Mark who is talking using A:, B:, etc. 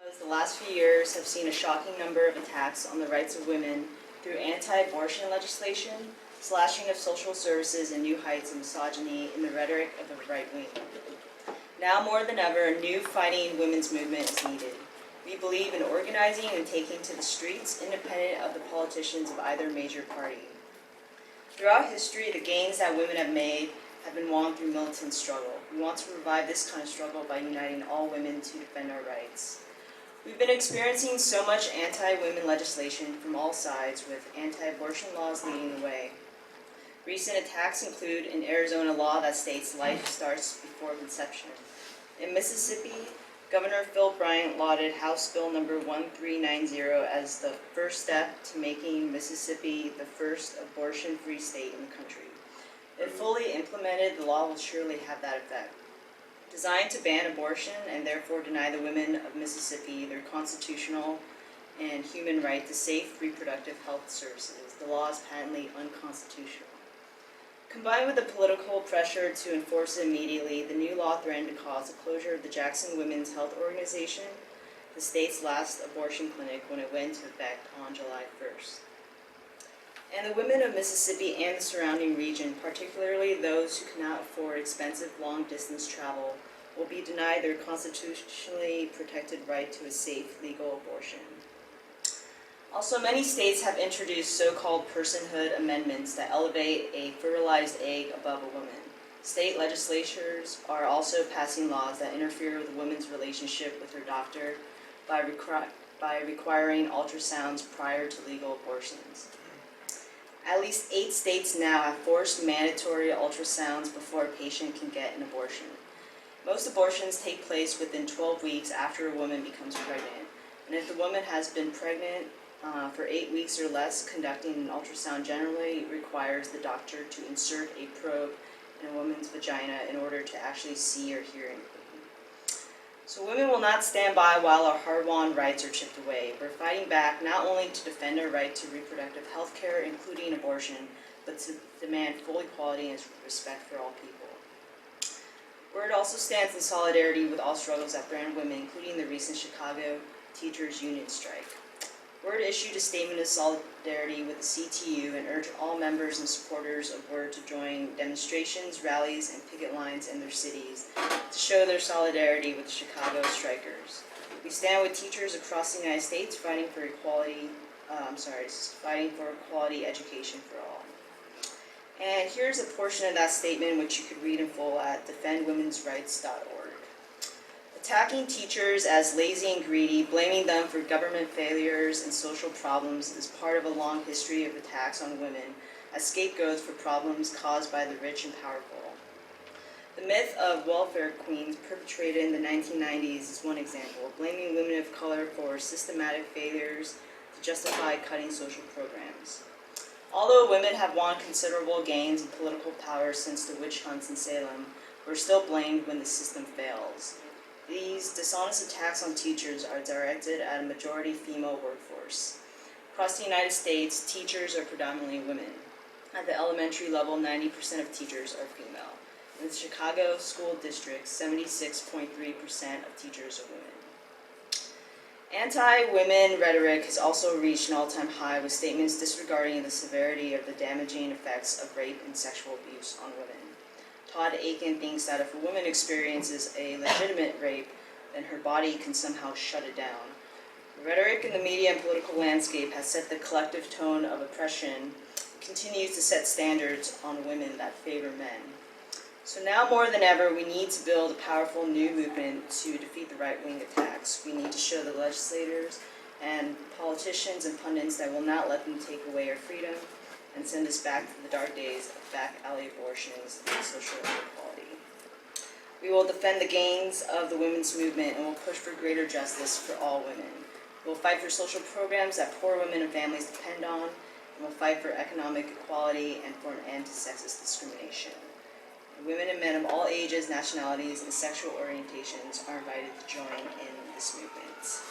A: The last few years have seen a shocking number of attacks on the rights of women through anti-abortion legislation, slashing of social services, and new heights of misogyny in the rhetoric of the right wing. Now more than ever, a new fighting women's movement is needed. We believe in organizing and taking to the streets, independent of the politicians of either major party. Throughout history, the gains that women have made have been won through militant struggle. We want to revive this kind of struggle by uniting all women to defend our rights. We've been experiencing so much anti-women legislation from all sides, with anti-abortion laws leading the way. Recent attacks include an Arizona law that states life starts before conception. In Mississippi, Governor Phil Bryant lauded House Bill number 1390 as the first step to making Mississippi the first abortion-free state in the country. If fully implemented, the law will surely have that effect. Designed to ban abortion and therefore deny the women of Mississippi their constitutional and human right to safe reproductive health services, the law is patently unconstitutional. Combined with the political pressure to enforce it immediately, the new law threatened to cause the closure of the Jackson Women's Health Organization, the state's last abortion clinic, when it went into effect on July 1st. And the women of Mississippi and the surrounding region, particularly those who cannot afford expensive long-distance travel, will be denied their constitutionally protected right to a safe, legal abortion. Also, many states have introduced so-called personhood amendments that elevate a fertilized egg above a woman. State legislatures are also passing laws that interfere with a woman's relationship with her doctor by requiring ultrasounds prior to legal abortions. At least 8 states now have forced mandatory ultrasounds before a patient can get an abortion. Most abortions take place within 12 weeks after a woman becomes pregnant. And if the woman has been pregnant for 8 weeks or less, conducting an ultrasound generally requires the doctor to insert a probe in a woman's vagina in order to actually see or hear anything. So women will not stand by while our hard-won rights are chipped away. We're fighting back not only to defend our right to reproductive health care, including abortion, but to demand full equality and respect for all people. WORD also stands in solidarity with all struggles that threaten women, including the recent Chicago Teachers Union strike. WORD issued a statement of solidarity with the CTU and urged all members and supporters of WORD to join demonstrations, rallies, and picket lines in their cities to show their solidarity with the Chicago strikers. We stand with teachers across the United States fighting for equality education for all. And here's a portion of that statement which you could read in full at defendwomensrights.org. Attacking teachers as lazy and greedy, blaming them for government failures and social problems is part of a long history of attacks on women as scapegoats for problems caused by the rich and powerful. The myth of welfare queens perpetrated in the 1990s is one example, blaming women of color for systematic failures to justify cutting social programs. Although women have won considerable gains in political power since the witch hunts in Salem, we're still blamed when the system fails. These dishonest attacks on teachers are directed at a majority female workforce. Across the United States, teachers are predominantly women. At the elementary level, 90% of teachers are female. In the Chicago school district, 76.3% of teachers are women. Anti-women rhetoric has also reached an all-time high, with statements disregarding the severity of the damaging effects of rape and sexual abuse on women. Todd Aiken thinks that if a woman experiences a legitimate rape, then her body can somehow shut it down. The rhetoric in the media and political landscape has set the collective tone of oppression and continues to set standards on women that favor men. So now more than ever, we need to build a powerful new movement to defeat the right-wing attacks. We need to show the legislators and politicians and pundits that will not let them take away our freedom and send us back to the dark days of back-alley abortions and social inequality. We will defend the gains of the women's movement and will push for greater justice for all women. We will fight for social programs that poor women and families depend on, and will fight for economic equality and for an end to sexist discrimination. And women and men of all ages, nationalities, and sexual orientations are invited to join in this movement.